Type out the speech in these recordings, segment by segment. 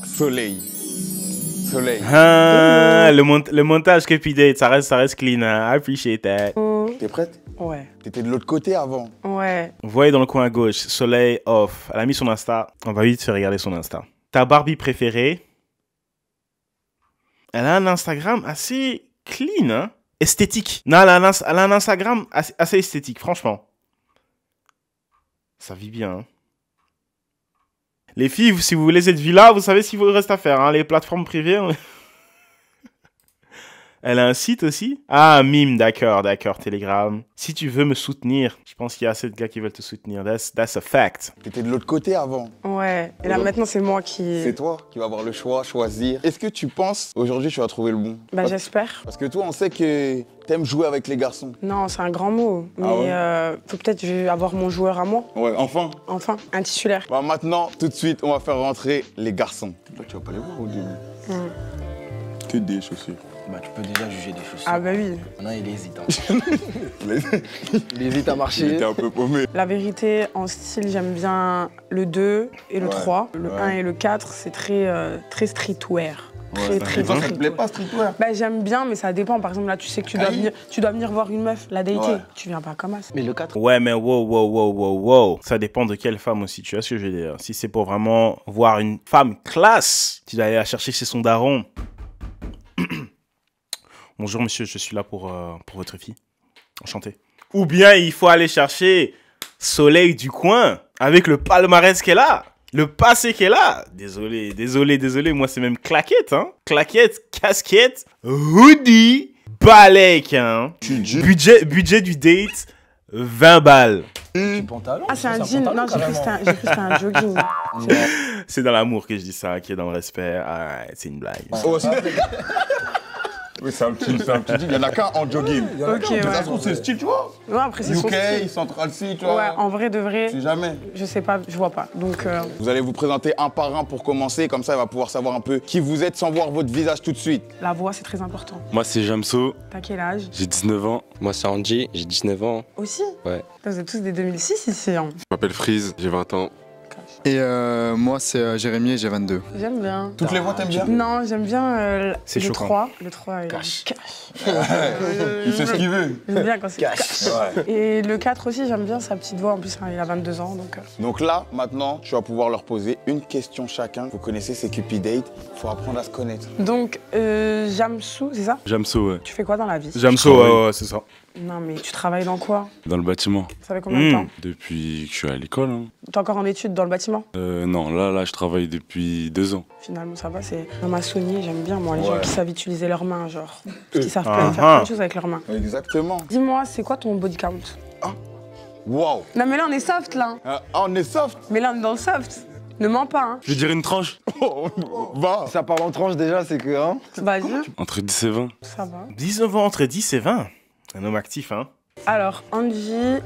Soleil. Soleil. Ah, le montage Cupid Date, ça reste clean. Hein. I appreciate that. T'es prête? Ouais. T'étais de l'autre côté avant. Ouais. Vous voyez dans le coin à gauche, Soleil off. Elle a mis son Insta. On va vite faire regarder son Insta. Ta Barbie préférée. Elle a un Instagram assez clean, hein. Esthétique. Non, elle a un Instagram assez esthétique, franchement. Ça vit bien, hein. Les filles, si vous voulez cette vie-là, vous savez ce qu'il vous reste à faire, hein. Les plateformes privées. Elle a un site aussi. Ah, Mime, d'accord, Telegram. Si tu veux me soutenir, je pense qu'il y a assez de gars qui veulent te soutenir. That's a fact. T'étais de l'autre côté avant. Ouais. Et là, maintenant, c'est moi qui... C'est toi qui vas avoir le choix, choisir. Est-ce que tu penses, aujourd'hui, tu vas trouver le bon? Bah, j'espère. Parce que toi, on sait que t'aimes jouer avec les garçons. Non, c'est un grand mot. Mais ouais. faut peut-être que je vais avoir mon joueur à moi. Ouais, enfin. Enfin, un titulaire. Bah maintenant, tout de suite, on va faire rentrer les garçons. Là, tu vas pas les voir au début. Que des chaussures. Bah, tu peux déjà juger des chaussures. Ah bah oui. Maintenant, il hésite. Hein. Il hésite à marcher. Il était un peu paumé. La vérité, en style, j'aime bien le 2 et le 3. Le 1 et le 4, c'est très streetwear. Très Ça te plaît pas, streetwear? Bah, j'aime bien, mais ça dépend. Par exemple, là, tu sais que tu dois venir voir une meuf, la dater. Tu viens pas comme ça. Mais le 4. Ouais, mais wow. Ça dépend de quelle femme aussi, tu vois ce que je veux dire. Si c'est pour vraiment voir une femme classe, tu dois aller la chercher chez son daron. Bonjour monsieur, je suis là pour votre fille. Enchanté. Ou bien il faut aller chercher Soleil du coin avec le palmarès qu'elle a. Le passé qu'elle a. Désolé. Moi, c'est même claquette, hein. Claquette, casquette, hoodie, balèque, hein. Budget du date, 20 balles. Du pantalon. Ah, c'est un jean. Non, j'ai cru que c'était un jogging. C'est dans l'amour que je dis ça, qui est dans le respect. Ah, c'est une blague. Oh, oui, c'est un petit jean. Il y en a qu'un en jogging. Ok, ouais. Ça se trouve, c'est style, tu vois. Ouais, après, c'est son UK, style. Central C, tu vois. Ouais, en vrai de vrai, Je sais jamais. je sais pas, je vois pas. Donc, Vous allez vous présenter un par un pour commencer, comme ça, il va pouvoir savoir un peu qui vous êtes sans voir votre visage tout de suite. la voix, c'est très important. Moi, c'est Jamso, T'as quel âge? j'ai 19 ans. Moi, c'est Andy, j'ai 19 ans. Aussi? Ouais. Vous êtes tous des 2006 ici, hein. Je m'appelle Freeze, j'ai 20 ans. Et moi, c'est Jérémy et j'ai 22. J'aime bien. Toutes les voix, t'aimes bien? Non, j'aime bien C'est le choquant. 3. Le 3, il Cache. Il sait ce qu'il veut. J'aime bien quand c'est Cache. Ouais. Et le 4 aussi, j'aime bien sa petite voix. En plus, il a 22 ans, donc... Donc là, maintenant, tu vas pouvoir leur poser une question chacun. Vous connaissez, c'est Cupid Date. Il faut apprendre à se connaître. Donc, Jamsou, c'est ça? Jamso, ouais. Tu fais quoi dans la vie? Jamso, ouais, c'est ça. Non, mais tu travailles dans quoi? Dans le bâtiment. Ça fait combien de temps? Depuis que je suis à l'école. Hein. T'es encore en études dans le bâtiment? Non, là, je travaille depuis 2 ans. Finalement, ça va, c'est un maçonnier, j'aime bien, moi, les gens qui savent utiliser leurs mains, genre. Qui savent faire plein de choses avec leurs mains. Exactement. Dis-moi, c'est quoi ton body count? Waouh. Non, mais là, on est soft, là. On est soft. Mais là, on est dans le soft. Ne mens pas, hein. Je dirais une tranche. Va. Ça parle en tranche déjà, c'est que. Hein. Vas-y. Entre 10 et 20. Ça va. 19 ans, entre 10 et 20. Un homme actif, hein. Alors, Andy,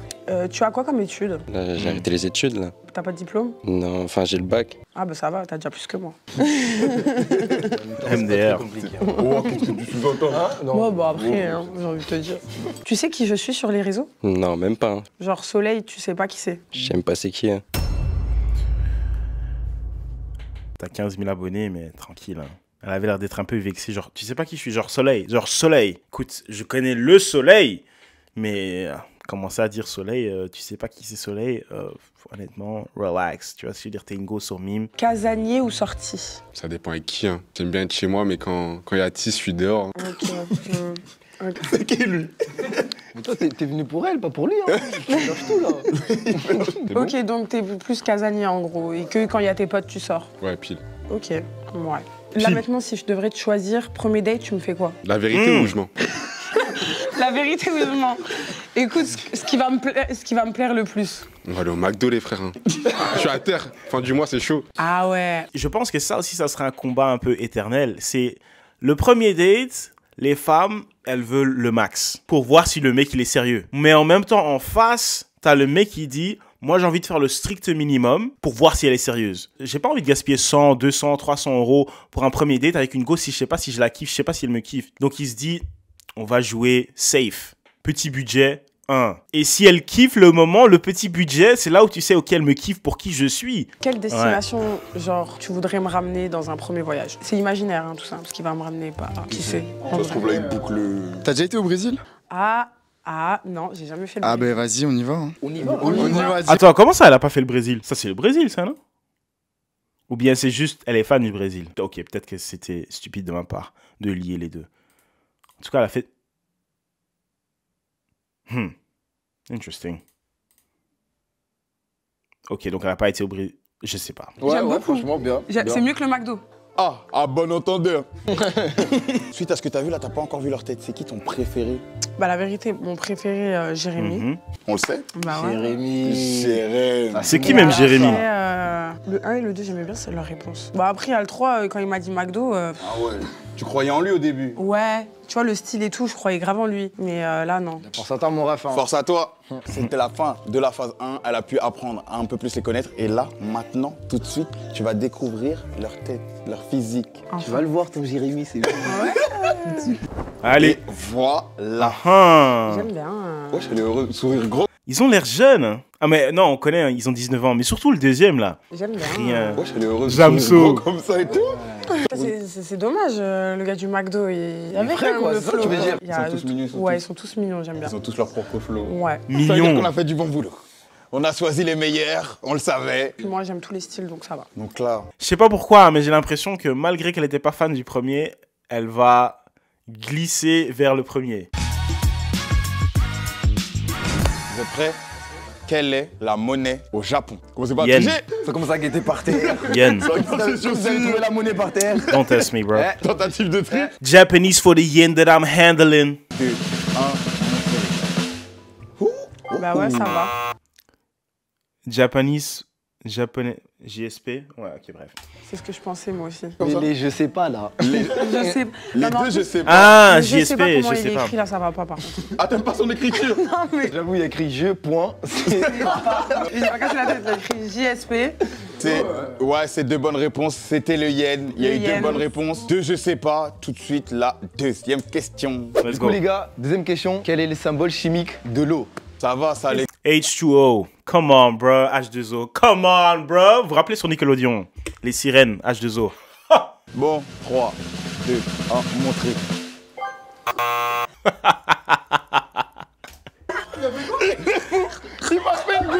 tu as quoi comme études? Là, j'ai arrêté les études, là. T'as pas de diplôme? Non, enfin, j'ai le bac. Ah, bah ça va, t'as déjà plus que moi. MDR. Oh, qu'est-ce que tu sous-entends? Moi, bah après, hein, j'ai envie de te dire. Tu sais qui je suis sur les réseaux? Non, même pas. Hein. Genre Soleil, tu sais pas qui c'est? Je sais même pas c'est qui. Hein. T'as 15 000 abonnés, mais tranquille, hein. Elle avait l'air d'être un peu vexée, genre, tu sais pas qui je suis, genre Soleil. Genre Soleil. Écoute, je connais le Soleil, mais commencer à dire Soleil, tu sais pas qui c'est Soleil, honnêtement, relax. Tu vois ce que je veux dire, t'es une go sur Mime. Casanier ou sorti? Ça dépend avec qui. Hein. J'aime bien être chez moi, mais quand il y a 10, je suis dehors. Hein. Ok. C'est qui, lui? Mais toi, t'es venu pour elle, pas pour lui. Hein. Tu lâches tout, là. Ok, donc t'es plus casanier en gros, et que quand il y a tes potes, tu sors. Ouais, pile. Ok, ouais. Là maintenant, si je devrais te choisir, premier date, tu me fais quoi? La vérité ou je mens? La vérité, oui, je mens. Écoute, ce qui va me plaire le plus. On va aller au McDo, les frères. Hein. Je suis à terre. Fin du mois, c'est chaud. Ah ouais. Je pense que ça aussi, ça serait un combat un peu éternel. C'est le premier date, les femmes, elles veulent le max pour voir si le mec, il est sérieux. Mais en même temps, en face, t'as le mec qui dit... Moi, j'ai envie de faire le strict minimum pour voir si elle est sérieuse. J'ai pas envie de gaspiller 100, 200, 300 euros pour un premier date avec une go si je sais pas si je la kiffe, je sais pas si elle me kiffe. Donc, il se dit, on va jouer safe. Petit budget, 1. Et si elle kiffe le moment, le petit budget, c'est là où tu sais, ok, elle me kiffe pour qui je suis. Quelle destination, genre, tu voudrais me ramener dans un premier voyage? C'est imaginaire, hein, tout ça, parce qu'il va me ramener pas. Qui sait? Ça se trouve là, il boucle. T'as déjà été au Brésil? Non, j'ai jamais fait le Ah Brésil. ben vas-y, on y va. Hein. On y va. On y va. Attends, comment ça, elle a pas fait le Brésil? Ça, c'est le Brésil, ça, non? Ou bien c'est juste, elle est fan du Brésil. Ok, peut-être que c'était stupide de ma part de lier les deux. En tout cas, elle a fait... Interesting. Ok, donc elle a pas été au Brésil. Je sais pas. Ouais, J'aime beaucoup. franchement, bien. C'est mieux que le McDo. Ah, à bon entendeur. Suite à ce que t'as vu là, t'as pas encore vu leur tête. C'est qui ton préféré? Bah la vérité, mon préféré, Jérémy. Mhm. On le sait? Bah ouais. Jérémy. Jérémy. C'est qui même Jérémy? Après, le 1 et le 2, j'aimais bien, c'est leur réponse. Bah après, il y a le 3, quand il m'a dit McDo, Ah ouais. Tu croyais en lui au début? ouais, tu vois, le style et tout, je croyais grave en lui. Mais là, non. Pour ça, mon ref. Hein. Force à toi. C'était la fin de la phase 1. Elle a pu apprendre à un peu plus les connaître. Et là, maintenant, tout de suite, tu vas découvrir leur tête, leur physique. Tu vas le voir, ton Jérémy, c'est lui. Allez. Et voilà. Ah. J'aime bien. Wesh, elle est heureuse. Sourire gros. Ils ont l'air jeunes. Ah mais non, on connaît, hein, ils ont 19 ans. Mais surtout le deuxième, là. J'aime bien. Rien. Wesh, elle est heureuse. Jamso. Sourire gros comme ça et tout. C'est dommage, le gars du McDo, il avait frais, quand quoi, même le c'est ça que tu flow. veux dire. Il y a Ils sont tous le- mignons, ils sont Ouais, tous- ils sont tous mignons, j'aime bien. Ils ont tous leur propre flow. Ouais. Ça veut dire qu'on Mignon. a fait du bon boulot. On a choisi les meilleurs, on le savait. Puis moi, j'aime tous les styles, donc ça va. Donc là, Je sais pas pourquoi, mais j'ai l'impression que malgré qu'elle était pas fan du premier, elle va glisser vers le premier. vous êtes prêts? Quelle est la monnaie au Japon? Commencez pas à Yen. tricher. Ça commence à guetter par terre. Yen. Vous avez trouvé la monnaie par terre. Don't test me, bro. Tentative de tri. Japanese for the yen that I'm handling. 2, 1. Bah ouais, ça va. Japanese, japonais, JSP. Ouais, ok, bref. C'est ce que je pensais, moi aussi. Comme ça. Mais les je sais pas, là. Je sais. Les Non, mais en deux, je plus, sais pas. Ah, je sais JSP, pas comment je il sais est pas. écrit, là, ça va pas, par contre. Ah, t'aimes pas son écriture? Non, mais J'avoue, il y a écrit je, point. il m'a cassé la tête, il a écrit JSP. Ouais, c'est deux bonnes réponses. C'était le yen. Il y a Le eu deux yen. bonnes réponses. Deux, je sais pas. Tout de suite, la deuxième question. Let's Du go. coup, les gars, deuxième question. Quel est le symbole chimique de l'eau? Ça va, ça allait. H2O. Come on, bro. H2O. Come on, bro. Vous vous rappelez sur Nickelodeon? Les sirènes, H2O. Bon, 3, 2, 1, montrez.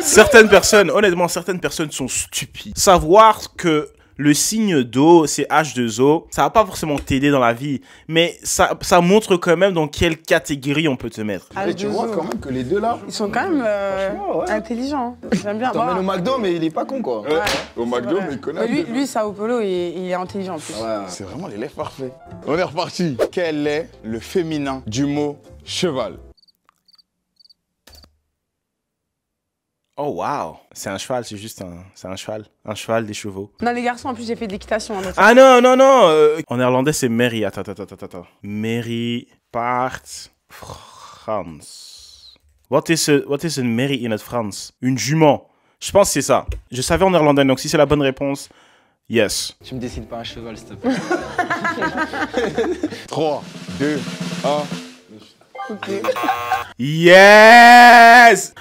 Certaines personnes, honnêtement, certaines personnes sont stupides. Savoir que le signe d'eau, c'est H2O, ça va pas forcément t'aider dans la vie, mais ça montre quand même dans quelle catégorie on peut te mettre. Et tu vois quand même que les deux là, Ils sont quand même Franchement, ouais. intelligents. J'aime bien. T'emmènes Bah, au McDo, mais il est pas con, quoi. au c'est McDo, vrai. mais il connaît. Mais lui, Sao Paulo, il est intelligent en plus. C'est vraiment l'élève parfait. On est reparti. Quel est le féminin du mot cheval? Oh wow, c'est un cheval, c'est juste un cheval des chevaux. Non, les garçons, en plus, j'ai fait de l'équitation. Hein, donc Ah non, non, non, en néerlandais c'est Mary, attends. Mary paard Frans. What is a Mary in het Frans? Une jument. Je pense que c'est ça. Je savais en néerlandais, donc si c'est la bonne réponse, yes. Tu me dessines pas un cheval, s'il te plaît. 3, 2, 1. Ok. Yes.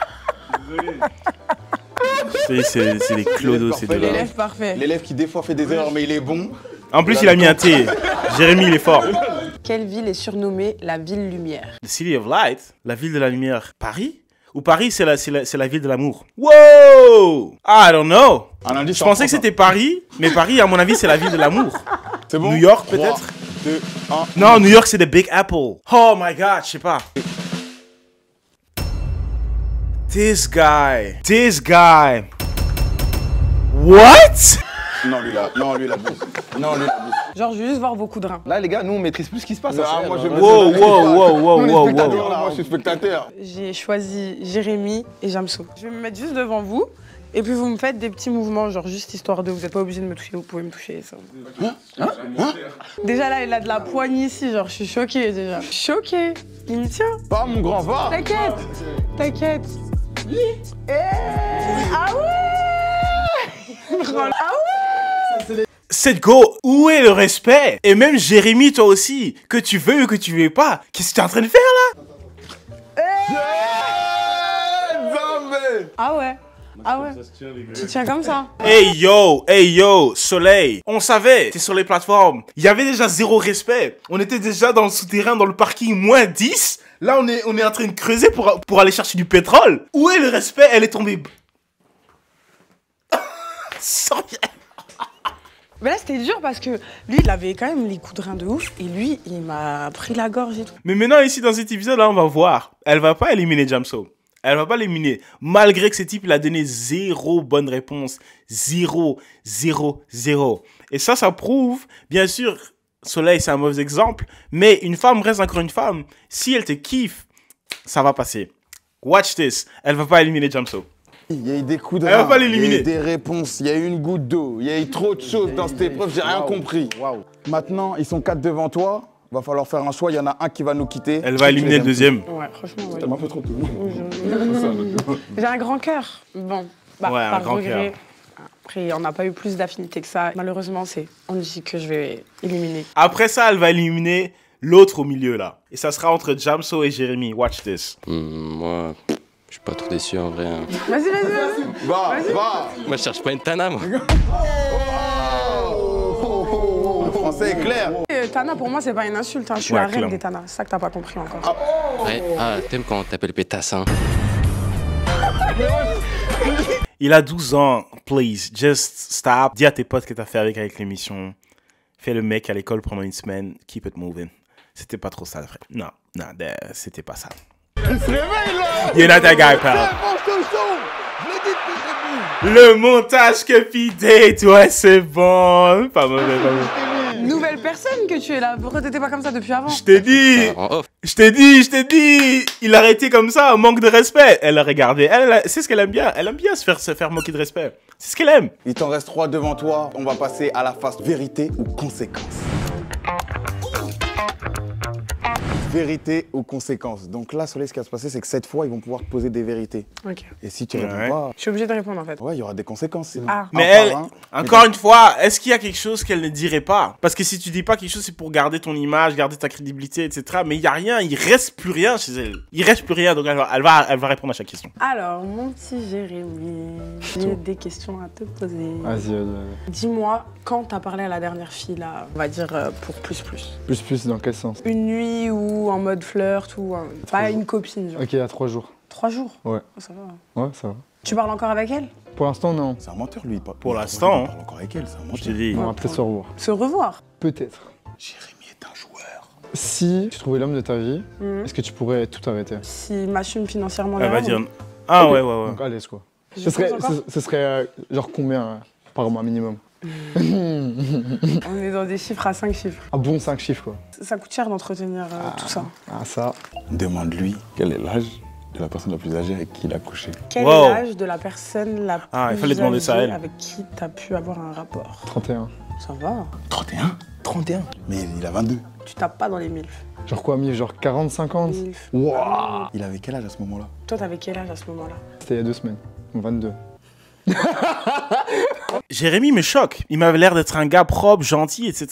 C'est les clodos, ces deux-là. L'élève parfait. L'élève qui des fois fait des erreurs mais il est bon. En plus, il a mis un T. Jérémy, il est fort. Quelle ville est surnommée la ville lumière? The City of Light, la ville de la lumière. Paris? Ou Paris, c'est la ville de l'amour? Wow! I don't know. Un indice Je en pensais que France, c'était Paris, mais Paris, à mon avis, c'est la ville de l'amour. hein. C'est bon. New York, 3, peut-être? 2, 1. Non, New York, c'est the Big Apple. Oh my God, je sais pas. This guy. What? Non, lui là. Non, lui là. Non, lui là. Genre, je veux juste voir vos coups de rein. Là, les gars, nous, on maîtrise plus ce qui se passe. Ah, hein, moi, c'est je réel, me- hein. Wow. Moi, je suis spectateur. J'ai choisi Jérémy et Jamso. Je vais me mettre juste devant vous. Et puis vous me faites des petits mouvements, genre juste histoire de... Vous n'êtes pas obligé de me toucher, vous pouvez me toucher. Ça. Déjà là, il a de la poigne ici, genre je suis choquée déjà. Choquée. Il me tient. Pas mon grand, va. T'inquiète. Ah ouais. Ah ouais. Cette go, où est le respect? Et même Jérémy, toi aussi, que tu veux ou que tu veux pas, qu'est-ce que tu es en train de faire là? Ah ouais. Ah ouais. Tu tiens comme ça. Hey yo, Soleil. On savait, t'es sur les plateformes. Il y avait déjà zéro respect. On était déjà dans le souterrain, dans le parking, moins 10. Là, on est en train de creuser pour aller chercher du pétrole. Où est le respect? Elle est tombée. Sans rien. Mais là, c'était dur parce que lui, il avait quand même les coups de rein de ouf. Et lui, il m'a pris la gorge et tout. Mais maintenant, ici, dans cet épisode-là, on va voir. Elle va pas éliminer Jamso. Elle va pas l'éliminer. Malgré que ce type, il a donné 0 bonne réponse. 0. Et ça prouve, bien sûr, Soleil, c'est un mauvais exemple. Mais une femme reste encore une femme. Si elle te kiffe, ça va passer. Watch this. Elle va pas éliminer Jamso. Il y a eu des coups de Elle va rein, pas il y a l'éliminer. eu des réponses, il y a eu une goutte d'eau, il y a eu trop de choses dans cette épreuve, j'ai rien compris. Maintenant, ils sont 4 devant toi, va falloir faire un choix, il y en a un qui va nous quitter. Elle va éliminer le deuxième. Ouais, franchement, ouais. Ça m'a fait trop tôt. J'ai un grand cœur. Bon, bah, Ouais, un par grand regret. cœur. Après, on n'a pas eu plus d'affinité que ça. Malheureusement, c'est Angie que je vais éliminer. Après ça, elle va éliminer l'autre au milieu, là. Et ça sera entre Jamso et Jérémy. Watch this. Moi, je suis pas trop déçu en vrai. Hein. Vas-y. Va. Moi, je cherche pas une Tana, moi. Le français est clair. Tana, pour moi, c'est pas une insulte. Hein. Je suis Ouais, la reine clairement. des Tana. C'est ça que t'as pas compris encore. Ouais, t'aimes quand on t'appelle pétasse, hein. Il a 12 ans. Please, just stop. Dis à tes potes que t'as fait avec l'émission. Fais le mec à l'école pendant une semaine. Keep it moving. C'était pas trop ça, frère. Non, c'était pas ça. Il se réveille là. You're not that guy, pal. Le montage que P-Date, ouais, c'est bon. Pas mauvais. Nouvelle personne que tu es là. Pourquoi t'étais pas comme ça depuis avant? Je t'ai dit. En off. Je t'ai dit, il a arrêté comme ça, manque de respect. Elle a regardé, c'est ce qu'elle aime bien. Elle aime bien se faire moquer de respect. C'est ce qu'elle aime. Il t'en reste 3 devant toi, on va passer à la phase vérité ou conséquence. Vérité ou conséquence. Donc là, Soleil, ce qui va se passer, c'est que cette fois, ils vont pouvoir te poser des vérités. Ok. Et si tu Ouais. réponds pas, Je suis obligée de répondre en fait. ouais, il y aura des conséquences. Sinon. Ah. Mais Un elle, par un. encore une fois, est-ce qu'il y a quelque chose qu'elle ne dirait pas? Parce que si tu dis pas quelque chose, c'est pour garder ton image, garder ta crédibilité, etc. Mais il y a rien, il reste plus rien chez elle. Il reste plus rien, donc elle va répondre à chaque question. Alors, mon petit Jérémy, j'ai des questions à te poser. Vas-y. Dis-moi, quand t'as parlé à la dernière fille, là, on va dire pour plus. Plus dans quel sens? Une nuit ou en mode flirt ou pas une copine, genre. Ok, à 3 jours. 3 jours? Ouais. Oh, ça va. Ouais, ça va. Tu parles encore avec elle? Pour l'instant, non. C'est un menteur, lui. Pour l'instant, Il parle encore avec elle, c'est un Je te menteur. dis. On va peut-être se revoir. Se revoir? Peut-être. Jérémy est un joueur. Si tu trouvais l'homme de ta vie, est-ce que tu pourrais tout arrêter? S'il m'assume financièrement Elle va l'erreur, dire. Ah ouais. Donc à l'aise quoi. je Ce serait, pense encore. ce serait genre combien par mois minimum? On est dans des chiffres à 5 chiffres. Un bon 5 chiffres quoi. Ça coûte cher d'entretenir tout ça. Ah ça. Demande-lui quel est l'âge de la personne la plus âgée avec qui il a couché. Quel Wow. est l'âge de la personne la plus Ah, il fallait demander ça à âgée elle. avec qui t'as pu avoir un rapport? 31. Ça va. 31. 31. Mais il a 22. Tu tapes pas dans les milfs. Genre quoi, genre 40, 50? Milfs. Wouah. Il avait quel âge à ce moment-là? Toi, t'avais quel âge à ce moment-là? C'était il y a 2 semaines. 22. Jérémy me choque. Il m'avait l'air d'être un gars propre, gentil, etc.,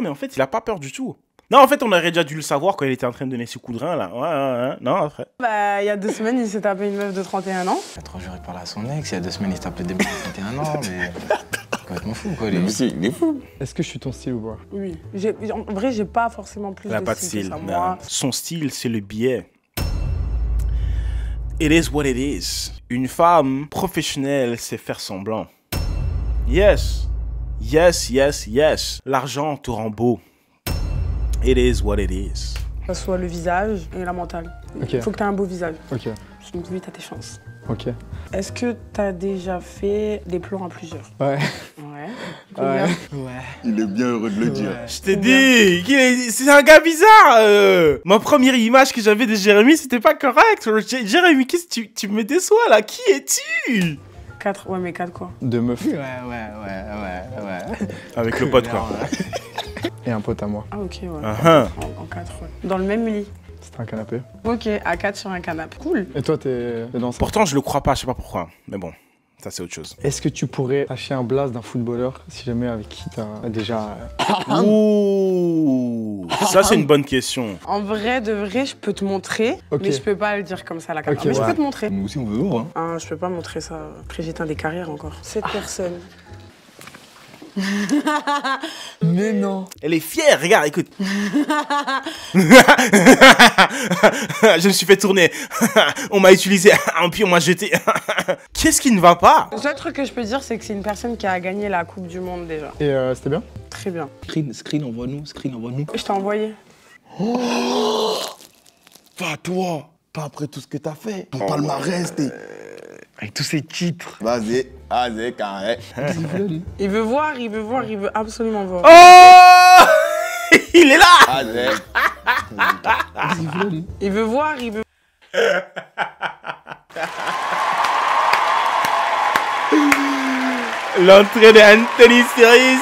Mais en fait, il a pas peur du tout. Non, en fait, on aurait déjà dû le savoir quand il était en train de donner ses coups de rein, là. Ouais. Non, après. Bah, il y a 2 semaines, il s'est tapé une meuf de 31 ans. Il y a 3 jours, il parlait à son ex. Il y a 2 semaines, il se tapait des mecs de 31 ans. Mais. Complètement fou, quoi. Mais si, il est fou. Est-ce que je suis ton style ou pas? Oui. En vrai, j'ai pas forcément plus Elle a de pas de style que style. ça. Non. Moi, Son style, c'est le biais. It is what it is. Une femme professionnelle sait faire semblant. Yes. L'argent te rend beau. It is what it is. que ce soit le visage et la mentale. Ok. Il faut que tu aies un beau visage. Ok. Donc oui, t'as tes chances. Ok. Est-ce que t'as déjà fait des plans à plusieurs? Ouais. Ouais. Ouais. Il est bien heureux de le dire. Je t'ai dit, c'est un gars bizarre. Ma première image que j'avais de Jérémy, c'était pas correct. Jérémy, qu'est-ce que tu me déçois là? Qui es-tu? 4, ouais, mais 4 quoi? 2 meufs Ouais. Avec le pote quoi. et un pote à moi. Ah ok, ouais. Uh-huh. En 4, ouais. Dans le même lit. C'était un canapé. Ok, à 4 sur un canapé. Cool. Et toi, t'es dans ça? Pourtant, je le crois pas, je sais pas pourquoi. Mais bon, Ça, c'est autre chose. Est-ce que tu pourrais acheter un blaze d'un footballeur si jamais avec qui t'as déjà. Ouh, ça, c'est une bonne question. En vrai, de vrai, je peux te montrer, Ok. mais je peux pas le dire comme ça à la caméra. Ok, mais je ouais. peux te montrer. Nous aussi, on veut voir. Hein. Ah, je peux pas montrer ça. Après, j'éteins des carrières encore. Cette personne. Mais non. Elle est fière, regarde, écoute. Je me suis fait tourner. On m'a utilisé, puis on m'a jeté. Qu'est-ce qui ne va pas? Le seul truc que je peux dire, c'est que c'est une personne qui a gagné la Coupe du Monde déjà. Et c'était bien? Très bien. Screen, envoie-nous. Screen, envoie-nous. Je t'ai envoyé. Pas toi. Pas après tout ce que t'as fait. Ton palmarès, t'es... Avec tous ces titres. Vas-y, carré. Il veut voir, il veut absolument voir. Oh, il est là. Vas-y. Il veut voir, il veut... L'entrée de Anthony Cerise.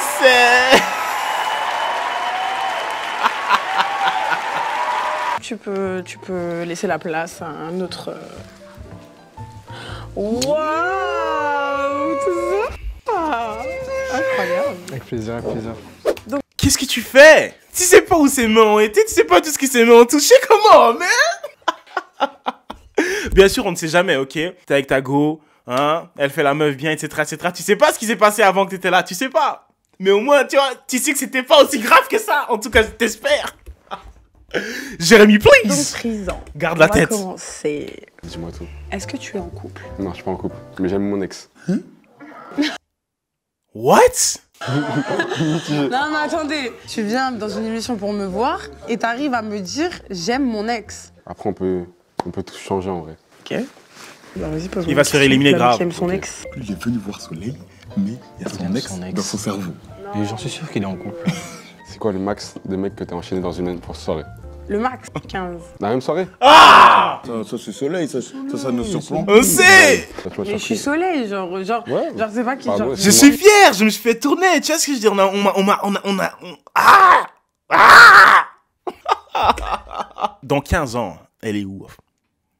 Tu peux laisser la place à un autre... Waouh, tout ça. Incroyable. Avec plaisir, avec plaisir. Qu'est-ce que tu fais? Tu sais pas où ses mains ont été, tu sais pas tout ce que ses mains ont touché, comment, man? Bien sûr, on ne sait jamais, ok? T'es avec ta go, hein? Elle fait la meuf bien, etc., etc. Tu sais pas ce qui s'est passé avant que t'étais là, tu sais pas. Mais au moins, tu vois, tu sais que c'était pas aussi grave que ça. En tout cas, t'espères. Jérémy, Donc, please! Tristan, Garde la on va tête. commencer. Dis-moi tout. Est-ce que tu es en couple? Non, je suis pas en couple, mais j'aime mon ex. What? Non, mais attendez. Tu viens dans une émission pour me voir et t'arrives à me dire j'aime mon ex. Après, on peut tout changer en vrai. Ok. Bah, vas-y, pose-moi Il va une se faire question. éliminer L'homme grave. qui aime son Ok. ex. Il est venu voir Soleil, mais il y a son ex dans son cerveau. Et j'en suis sûr qu'il est en couple. C'est quoi le max de mecs que t'as enchaîné dans une même soirée? Le max, 15. La même soirée? Ah! Ça c'est Soleil, ça nous surprend. On sait! Ça, tu m'as Mais je suis surpris. soleil, genre, Ouais. c'est pas qui, Bah, genre. moi, Je suis fier, je me suis fait tourner, tu vois ce que je veux dire? Dans 15 ans, elle est où?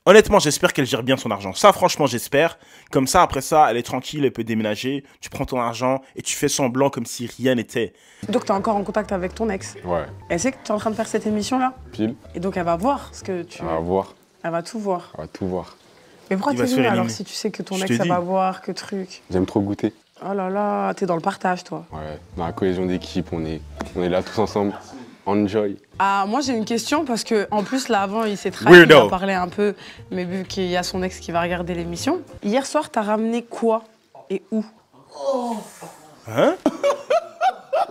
Honnêtement, j'espère qu'elle gère bien son argent. Ça, franchement, j'espère. Comme ça, après ça, elle est tranquille, elle peut déménager. Tu prends ton argent et tu fais semblant comme si rien n'était. Donc t'es encore en contact avec ton ex. Ouais, Elle sait que t'es en train de faire cette émission-là. pile. Et donc elle va voir ce que tu... On va voir, Elle va tout voir. on va tout voir. Mais pourquoi Il va t'es se venu faire alors éliminer. si tu sais que ton Je ex, te elle dis. va voir, que truc? J'aime trop goûter. Oh là là, t'es dans le partage, toi. Ouais, dans la cohésion d'équipe, on est là tous ensemble. Enjoy. Ah, moi j'ai une question parce que en plus là avant il s'est trahi, il Weirdo. a parlé un peu, mais vu qu'il y a son ex qui va regarder l'émission. Hier soir t'as ramené quoi et où? Hein?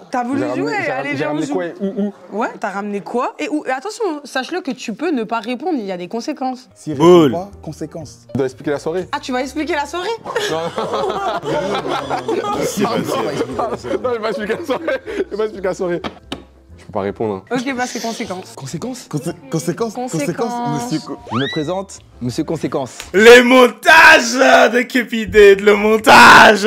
T'as voulu jouer, allez J'ai viens on ramené joue. quoi et où? Ouais, t'as ramené quoi et où? Et attention, sache-le que tu peux ne pas répondre, il y a des conséquences. S'il Boule. répond pas, conséquence. Tu dois expliquer la soirée? Ah, tu vas expliquer la soirée? C'est pas sûr. Non, il va expliquer la soirée. Il va expliquer la soirée. Je peux pas répondre. Hein. Ok, bah c'est conséquences. Conséquence. Conséquence, monsieur. Je me présente, Monsieur Conséquence. Les montages de Cupidate, le montage,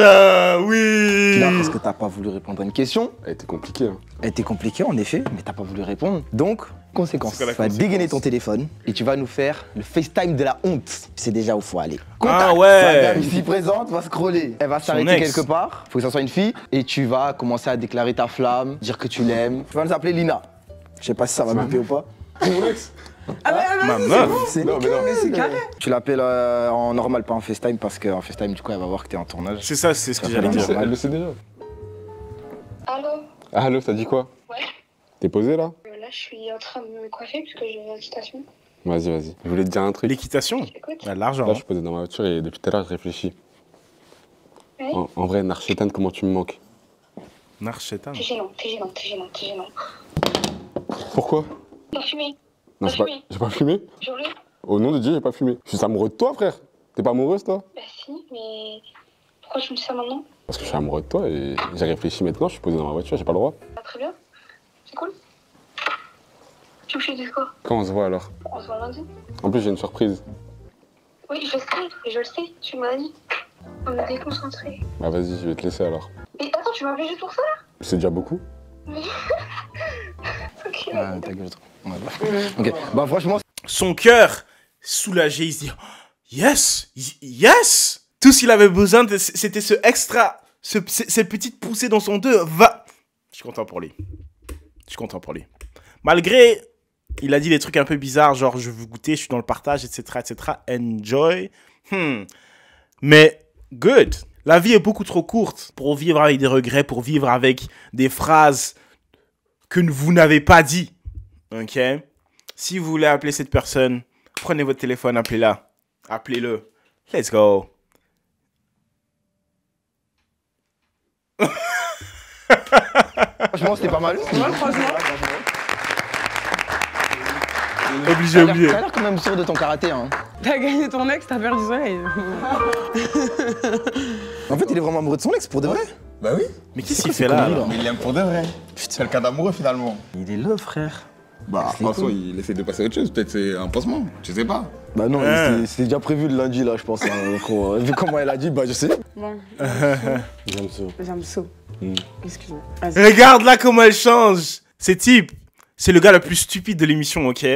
oui. Là, parce que t'as pas voulu répondre à une question. Elle était compliquée. Hein. Elle était compliquée en effet, mais t'as pas voulu répondre. Donc, conséquence. C'est quoi la Tu vas conséquence? dégainer ton téléphone et tu vas nous faire le FaceTime de la honte. Tu sais déjà où faut aller. Ah La ouais. dame ici présente va scroller. Elle va s'arrêter ex. quelque part. Faut que ça soit une fille. Et tu vas commencer à déclarer ta flamme, dire que tu l'aimes. Tu vas nous appeler Lina. Je sais pas si ça va me ou pas. Ah, bah, Ma meuf. C'est Non, mais non. c'est carré. Tu l'appelles en normal, pas en FaceTime, parce qu'en FaceTime, du coup, elle va voir que t'es en tournage. C'est ça, c'est ce que Ça j'allais fait dire. normal. Elle le sait déjà. Allô? Allô, t'as dit quoi? Ouais. T'es posé là? Là, je suis en train de me coiffer parce que j'ai une station. Vas-y. Je voulais te dire un truc. L'équitation? Écoute. Ouais, l'argent. Là, hein. je suis posé dans ma voiture et depuis tout à l'heure, je réfléchis. Oui. En vrai, Narchetan, comment tu me manques? Narchetan. T'es gênant. Pourquoi? T'as fumé. Non, T'as fumé. j'ai pas fumé. Jure-le. Au nom de Dieu, j'ai pas fumé. Je suis amoureux de toi, frère. T'es pas amoureuse, toi? Bah si, mais pourquoi tu me dis ça maintenant? Parce que je suis amoureux de toi et j'ai réfléchi maintenant, je suis posé dans ma voiture, j'ai pas le droit. Bah, très bien. C'est cool. Tu veux que je te dise quoi? Quand on se voit alors? On se voit lundi. En plus, j'ai une surprise. Oui, je le sais, tu m'as dit. On est déconcentrés. Bah vas-y, je vais te laisser alors. Mais attends, tu m'as appelé juste pour ça? C'est déjà beaucoup. Ok. Ah, ta gueule. Ouais, bah. Ok, bah franchement, Son cœur soulagé, il se dit yes, yes. Tout ce qu'il avait besoin, c'était ce extra, cette petite poussée dans son deux. Je suis content pour lui. Je suis content pour lui. Malgré, il a dit des trucs un peu bizarres, genre je veux goûter, je suis dans le partage, etc., etc. Enjoy. Mais good. La vie est beaucoup trop courte pour vivre avec des regrets, pour vivre avec des phrases que vous n'avez pas dit. Ok? Si vous voulez appeler cette personne, prenez votre téléphone, appelez-la. Appelez-le. Let's go. Franchement, c'était pas mal. Ouais, franchement. Obligé, oublié. T'as l'air quand même sûr de ton karaté, hein. T'as gagné ton ex, t'as perdu soleil. En fait, il est vraiment amoureux de son ex, pour de vrai. Bah oui. Mais qu'est-ce qu'il fait là, alors? Mais il l'aime pour de vrai. C'est le cas d'amoureux finalement. Il est là, frère. Bah, François, il essaie de passer à autre chose. Peut-être c'est un pansement. Je sais pas. Bah non, c'était déjà prévu le lundi, là, je pense. Hein, gros. Vu comment elle a dit, bah je sais. Bon, J'aime ça. excuse-moi. Vas-y. Regarde là comment elle change. C'est type. C'est le gars le plus stupide de l'émission, ok?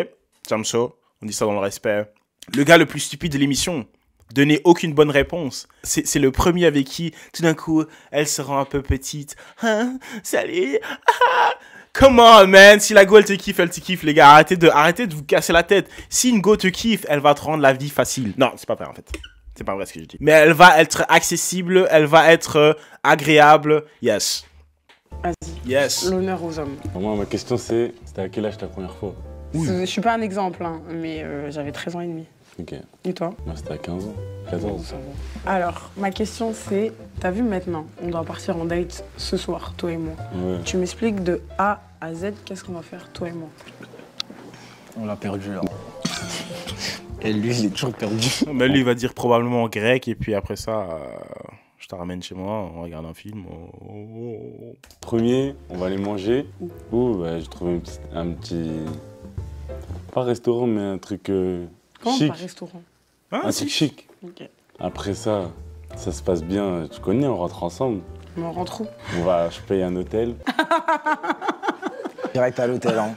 Jamso, on dit ça dans le respect. Le gars le plus stupide de l'émission. Donnez aucune bonne réponse. C'est le premier avec qui, tout d'un coup, elle se rend un peu petite. Hein? Salut. Ah. Come on, man. Si la go, elle te kiffe, les gars. Arrêtez de vous casser la tête. Si une go te kiffe, elle va te rendre la vie facile. Non, c'est pas vrai, en fait. C'est pas vrai ce que je dis. Mais elle va être accessible, elle va être agréable. Yes. Vas-y. Yes. L'honneur aux hommes. Moi, ma question c'est, c'était à quel âge ta première fois? Je suis pas un exemple, hein, mais j'avais 13 ans et demi. Ok. Et toi? Moi, c'était à 15 ans. 14. Alors, ma question c'est, t'as vu maintenant, on doit partir en date ce soir, toi et moi. Ouais. Tu m'expliques de A à Z, qu'est-ce qu'on va faire, toi et moi? On l'a perdu, là. Et lui, il est toujours perdu. Mais lui, il va dire probablement grec, et puis après ça, je te ramène chez moi, on regarde un film. Premier, on va aller manger. Ouh, bah, j'ai trouvé un petit... Pas restaurant, mais un truc Comment chic. par restaurant? Un truc chic. Ok. Après ça se passe bien. Tu connais, on rentre ensemble. Mais on rentre où? Je paye un hôtel. Direct à l'hôtel, hein.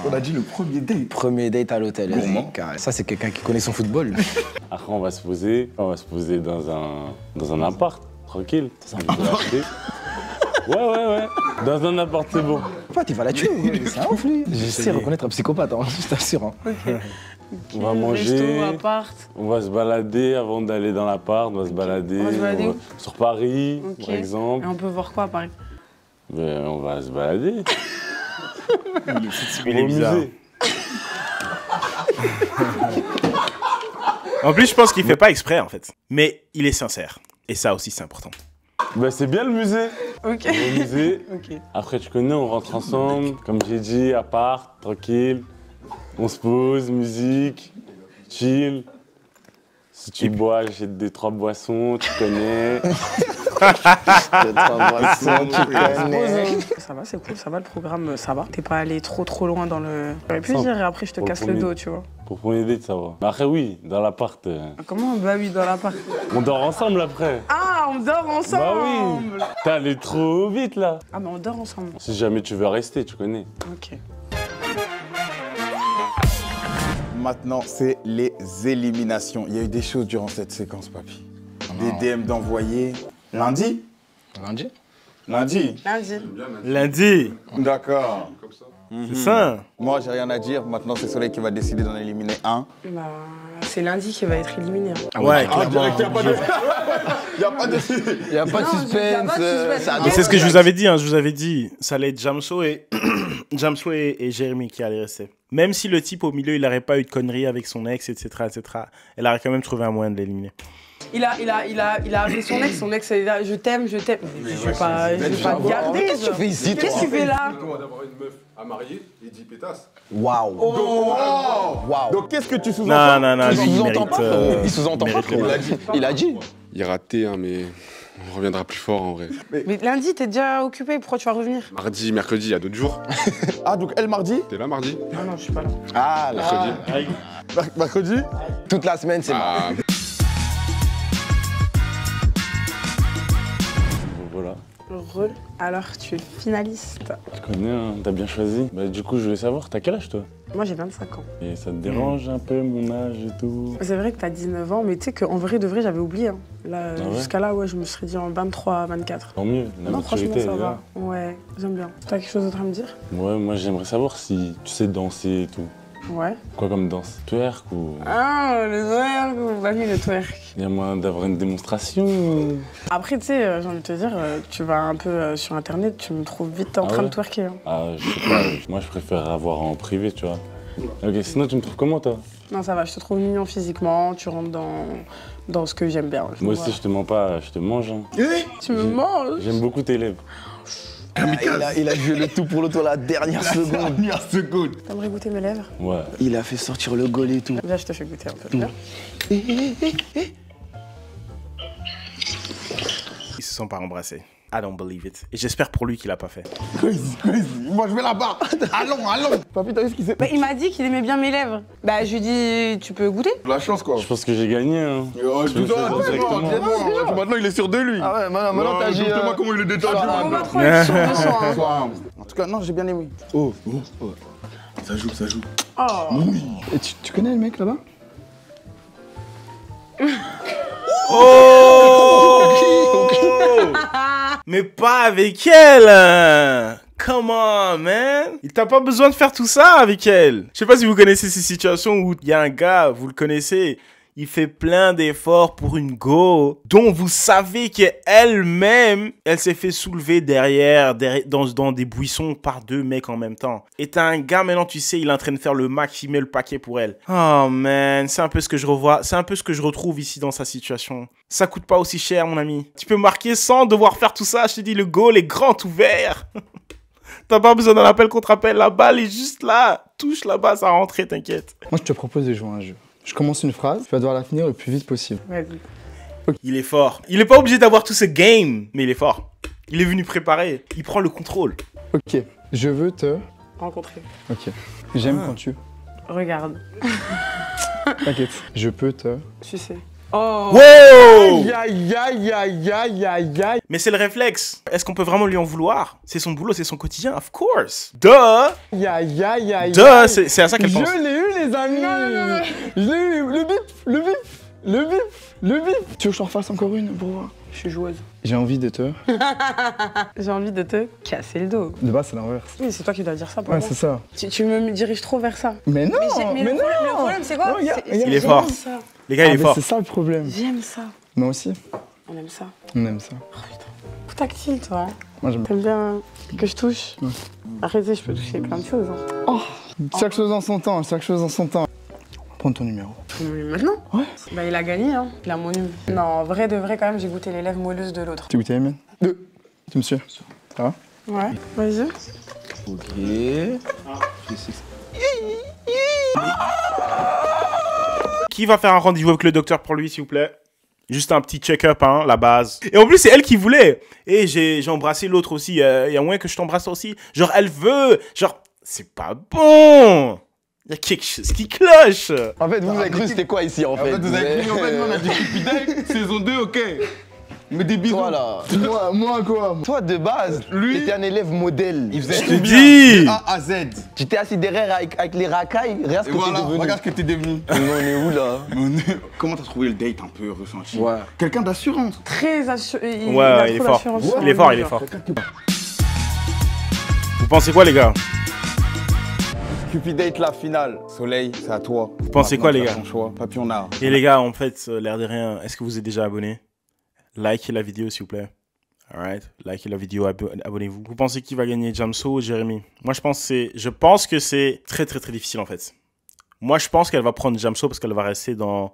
On a dit le premier date. Premier date à l'hôtel. Gourmand. Ça, c'est quelqu'un qui connaît son football. Après, on va se poser. On va se poser dans un appart, tranquille. Ça, on peut l'acheter. Ouais. Dans un appart, c'est bon. Pote, il va la tuer. C'est un ouf, lui. Je sais reconnaître un psychopathe, hein, je t'assure. Hein. Ok. On va manger. Resto, appart. On va se balader avant d'aller dans l'appart. On va se balader. On va se balader où? Sur Paris, Ok. par exemple. Et on peut voir quoi à Paris? Ben, on va se balader. Il est Au bizarre. musée. En plus, je pense qu'il fait pas exprès, en fait. Mais il est sincère. Et ça aussi, c'est important. Ben, c'est bien le musée. Ok. On va au musée. Ok. Après, tu connais, on rentre ensemble. Comme j'ai dit, appart, tranquille. On se pose, musique, chill. Si tu bois, j'ai 2-3 boissons, tu connais. Ça va, c'est cool, ça va le programme, ça va. T'es pas allé trop loin dans le... J'aurais pu Simple. dire et après je te Pour le casse le premier. dos, tu vois. Pour premier date, ça va. Mais après, oui, dans l'appart, Comment? Bah oui, dans l'appart. on dort ensemble après. Ah, on dort ensemble. Bah oui. T'es allé trop vite, là. Ah bah on dort ensemble. Si jamais tu veux rester, tu connais. Ok. Maintenant, c'est les éliminations. Il y a eu des choses durant cette séquence, papy. Des DM d'envoyer. Lundi? Lundi? Lundi. Lundi. D'accord. C'est ça. Moi, j'ai rien à dire. Maintenant, c'est Soleil qui va décider d'en éliminer un. Bah, c'est lundi qui va être éliminé. Hein. Ouais, direct, il n'y a pas de... Il n'y a pas de... Il n'y a pas de Non, y a suspense. pas de suspense. Ça Mais c'est ce que je vous avais dit, hein, je vous avais dit. Ça allait être Jamso et Jérémy qui allaient rester. Même si le type au milieu, il n'aurait pas eu de conneries avec son ex, etc., elle aurait quand même trouvé un moyen de l'éliminer. Il a appelé son ex elle est là, je t'aime. Je vais pas te garder. Qu'est-ce que tu fais ici, toi? Qu'est-ce que tu fais là? D'avoir une meuf à marier, il dit pétasse. Waouh. Waouh. Donc, qu'est-ce que tu sous-entends? Non, Il lui, il sous-entend mérite... pas. Il sous-entend pas. mérite le frérot. Il a dit. Il est raté, hein, mais on reviendra plus fort en vrai. Mais lundi, t'es déjà occupé, pourquoi tu vas revenir? Mardi, mercredi, il y a d'autres jours. Ah, donc elle mardi? T'es là mardi? Non, je suis pas là. Ah, là. Mercredi. Mercredi? Toute la semaine, c'est mort. Ah, Voilà. Heureux. Alors, tu es finaliste. Tu connais, hein, t'as bien choisi. Bah, du coup, je voulais savoir, t'as quel âge toi? Moi, j'ai 25 ans. Et ça te dérange un peu mon âge et tout? C'est vrai que t'as 19 ans, mais tu sais qu'en vrai de vrai, j'avais oublié. Hein. Là, Ah ouais? jusqu'à là, ouais, je me serais dit en 23, 24. Tant mieux, la Non, franchement, maturité ça est va. là. Ouais, j'aime bien. T'as quelque chose d'autre à me dire? Ouais, moi j'aimerais savoir si tu sais danser et tout. Ouais. Quoi comme danse? Twerk ou... Ah, le twerk, vas-y, le twerk. Il y a moyen d'avoir une démonstration ou... Après, tu sais, j'ai envie de te dire, tu vas un peu sur internet, tu me trouves vite en Ah train ouais? de twerker. Hein. Ah, je sais pas, moi je préfère avoir en privé, tu vois. Ok, sinon tu me trouves comment toi? Non, ça va, je te trouve mignon physiquement, tu rentres dans ce que j'aime bien. Moi aussi je te mens pas, je te mange. Hein. Tu me manges? J'aime beaucoup tes lèvres. Il a joué le tout pour l'autre à la dernière seconde. T'aimerais goûter mes lèvres? Ouais. Il a fait sortir le goal et tout. Là, je te fais goûter un peu. Viens. Ils se sont pas embrassés. I don't believe it. Et j'espère pour lui qu'il a pas fait. Crazy. Moi, je vais là-bas. Allons. Papy, t'as vu ce qu'il s'est Bah, il m'a dit qu'il aimait bien mes lèvres. Bah, je lui dis, tu peux goûter? La chance, quoi. Je pense que j'ai gagné. Hein. Maintenant, il est sûr de lui. Ah ouais, maintenant t'as dit. Montre-moi comment il est détendu. On va trop être sûr de soi. Hein. En tout cas, non, j'ai bien aimé. Oh. Ça joue. Oh. Et tu connais le mec là-bas? Mais pas avec elle hein. Come on, man. Il t'a pas besoin de faire tout ça avec elle. Je sais pas si vous connaissez ces situations où il y a un gars, vous le connaissez, il fait plein d'efforts pour une go dont vous savez qu'elle-même, elle s'est fait soulever derrière dans des buissons par deux mecs en même temps. Et t'as un gars, maintenant, tu sais, il est en train de faire le max, il met le paquet pour elle. Oh, man, c'est un peu ce que je revois, c'est un peu ce que je retrouve ici dans sa situation. Ça coûte pas aussi cher, mon ami. Tu peux marquer sans devoir faire tout ça, je te dis, le goal est grand ouvert. T'as pas besoin d'un appel contre appel, la balle est juste là. Touche là-bas, ça va rentrer, t'inquiète. Moi, je te propose de jouer à un jeu. Je commence une phrase, tu vas devoir la finir le plus vite possible. Vas-y. Okay. Il est fort. Il est pas obligé d'avoir tout ce game, mais il est fort. Il est venu préparer. Il prend le contrôle. Ok. Je veux te... Rencontrer. Ok. J'aime quand tu... Regarde. T'inquiète. Je peux te... Tu sais. Oh. Wow. Aïe. Mais c'est le réflexe. Est-ce qu'on peut vraiment lui en vouloir? C'est son boulot, c'est son quotidien, of course. Duh. Duh, c'est à ça qu'elle pense. Je l'ai eu, les amis. Non. Je l'ai eu. Le bip. Tu veux que je t'en refasse encore une pour voir? Je suis joueuse. J'ai envie de te... J'ai envie de te casser le dos. De base, c'est l'inverse. Oui, c'est toi qui dois dire ça pour Ouais, moi. c'est ça. Tu me diriges trop vers ça. Mais non, mais non. Le problème, c'est quoi? Il est fort. Ça. Les gars, il est fort. C'est ça le problème. J'aime ça. Moi aussi. On aime ça. On aime ça. Oh putain. Tout tactile, toi. Hein. Moi, j'aime. T'aimes bien que je touche? Arrêtez, je peux toucher plein de choses. Hein. Oh, chaque chose en son temps, Prends ton numéro. Maintenant? Ouais. Bah, il a gagné, hein. Il a mon numéro. Non, en vrai de vrai, quand même, j'ai goûté les lèvres moelleuses de l'autre. Tu goûté les miennes? Deux. Tu me suis? Ça va? Ouais. Vas-y. Ok. Qui va faire un rendez-vous avec le docteur pour lui, s'il vous plaît? Juste un petit check-up, hein, la base. Et en plus, c'est elle qui voulait. Et j'ai embrassé l'autre aussi. Il y a moyen que je t'embrasse aussi. Genre, elle veut. Genre, c'est pas bon. Il y a quelque chose qui cloche. En fait, vous avez cru c'était quoi ici en fait? Vous avez cru, en fait, nous, on a dit Cupid Date, saison 2, ok. Mais des bisous. Toi là. Moi quoi? Toi de base, Lui, t'étais un élève modèle. Il faisait Je te tout dis. bien, de A à Z. Tu t'es assis derrière avec les racailles, regarde ce Et que voilà, t'es devenu. regarde ce que t'es devenu. Mais on est où là? Comment t'as trouvé le date un peu ressenti? Ouais. Quelqu'un d'assurance. Très assuré. Ouais, il est fort. Il est fort, il est fort. Vous pensez quoi, les gars? Cupid Date, la finale. Soleil, c'est à toi. Vous pensez quoi, les gars? Ton choix. Papy, on a. Et les gars, en fait, l'air de rien, est-ce que vous êtes déjà abonnés? Likez la vidéo, s'il vous plaît. Alright, likez la vidéo, abonnez-vous. Vous pensez qui va gagner, Jamso ou Jérémy? Moi, je pense que c'est très difficile, en fait. Moi, je pense qu'elle va prendre Jamso parce qu'elle va rester dans...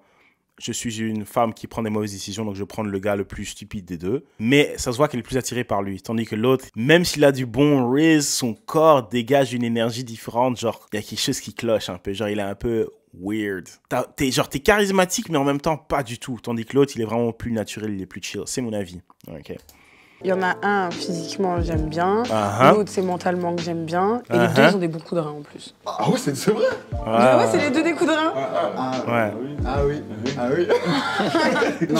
Je suis une femme qui prend des mauvaises décisions, donc je vais prendre le gars le plus stupide des deux. Mais ça se voit qu'elle est plus attirée par lui. Tandis que l'autre, même s'il a du bon riz, son corps dégage une énergie différente. Genre, il y a quelque chose qui cloche un peu. Genre, il est un peu weird. T'es charismatique, mais en même temps, pas du tout. Tandis que l'autre, il est vraiment plus naturel, il est plus chill. C'est mon avis. Ok. Il y en a un, physiquement, j'aime bien. L'autre, c'est mentalement que j'aime bien. Et les deux, ils ont des beaux coups de rein en plus. Ah ouais, c'est vrai? Ouais, c'est les deux des coups de rein. Ouais. Ah oui.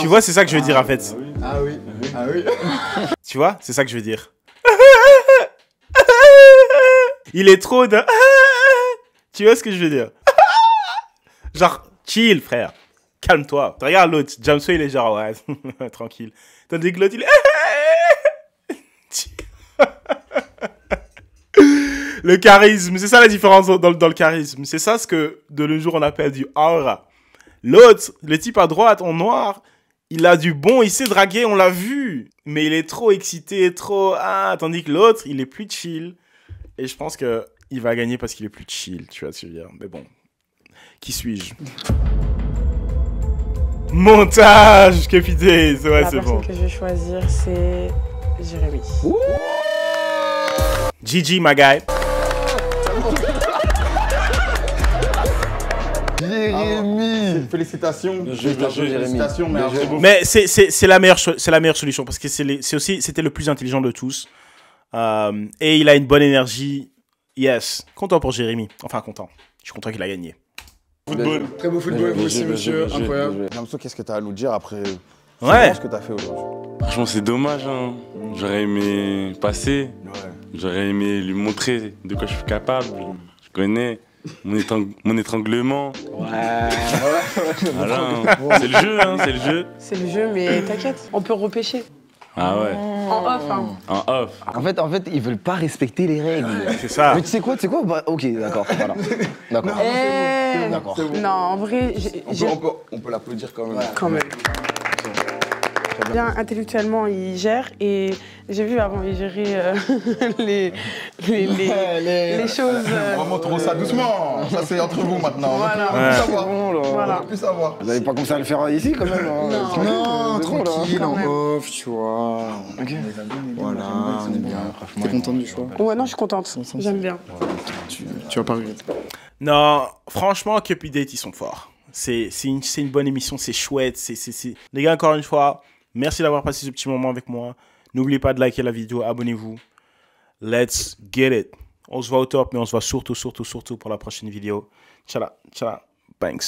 Tu vois, c'est ça que je veux dire, en fait. Ah oui, ah oui. Tu vois, c'est ça que je veux dire. Il est trop de... Tu vois ce que je veux dire? Genre, chill, frère. Calme-toi. Regarde l'autre, Jamso, il est genre, ouais, tranquille. Tandis que l'autre, il est... Le charisme, c'est ça la différence dans le charisme. C'est ça ce que de nos jours on appelle du aura. L'autre, le type à droite en noir, il a du bon, il sait draguer, on l'a vu. Mais il est trop excité, trop... Ah, tandis que l'autre, il est plus chill. Et je pense que il va gagner parce qu'il est plus chill, tu vois ce que je veux dire. Mais bon, qui suis-je? Montage, Cupidate, ouais, c'est bon. La personne que je vais choisir, c'est Jérémy. GG, my guy. Jérémy. Félicitations. Félicitations, mais c'est la meilleure solution parce que c'était le plus intelligent de tous. Et il a une bonne énergie. Yes. Content pour Jérémy. Enfin, content. Je suis content qu'il a gagné. Football. Très beau football, vous aussi, monsieur. Incroyable. Jamso, qu'est-ce que tu as à nous dire après ce que tu as fait aujourd'hui? Franchement, c'est dommage. Hein. J'aurais aimé passer. J'aurais aimé lui montrer de quoi je suis capable. Je connais mon étranglement. Ouais. Voilà, hein. C'est le jeu, hein, c'est le jeu. C'est le jeu, mais t'inquiète, on peut repêcher. Ah ouais. En off, hein. En off. En fait, ils veulent pas respecter les règles. C'est ça. Mais tu sais quoi bah, ok, d'accord, voilà. D'accord. D'accord. Non, en vrai, on peut l'applaudir quand même. Quand même. Bien intellectuellement, il gère et j'ai vu avant, il gérait les choses. On montre ça doucement. Ça, c'est entre vous maintenant. Voilà. On peut plus savoir. Voilà. On peut plus savoir. Vous n'avez pas commencé à le faire ici quand même? Non, tranquille, quand même. en off, tu vois. Ok. Voilà, on est bien. T'es contente du choix? Ouais, non, je suis contente. J'aime bien. Tu vas pas regretter. Non, franchement, Cupidate, ils sont forts. C'est une bonne émission, c'est chouette. Les gars, encore une fois, merci d'avoir passé ce petit moment avec moi. N'oubliez pas de liker la vidéo, abonnez-vous. Let's get it. On se voit au top, mais on se voit surtout pour la prochaine vidéo. Tchala, tchala, banks.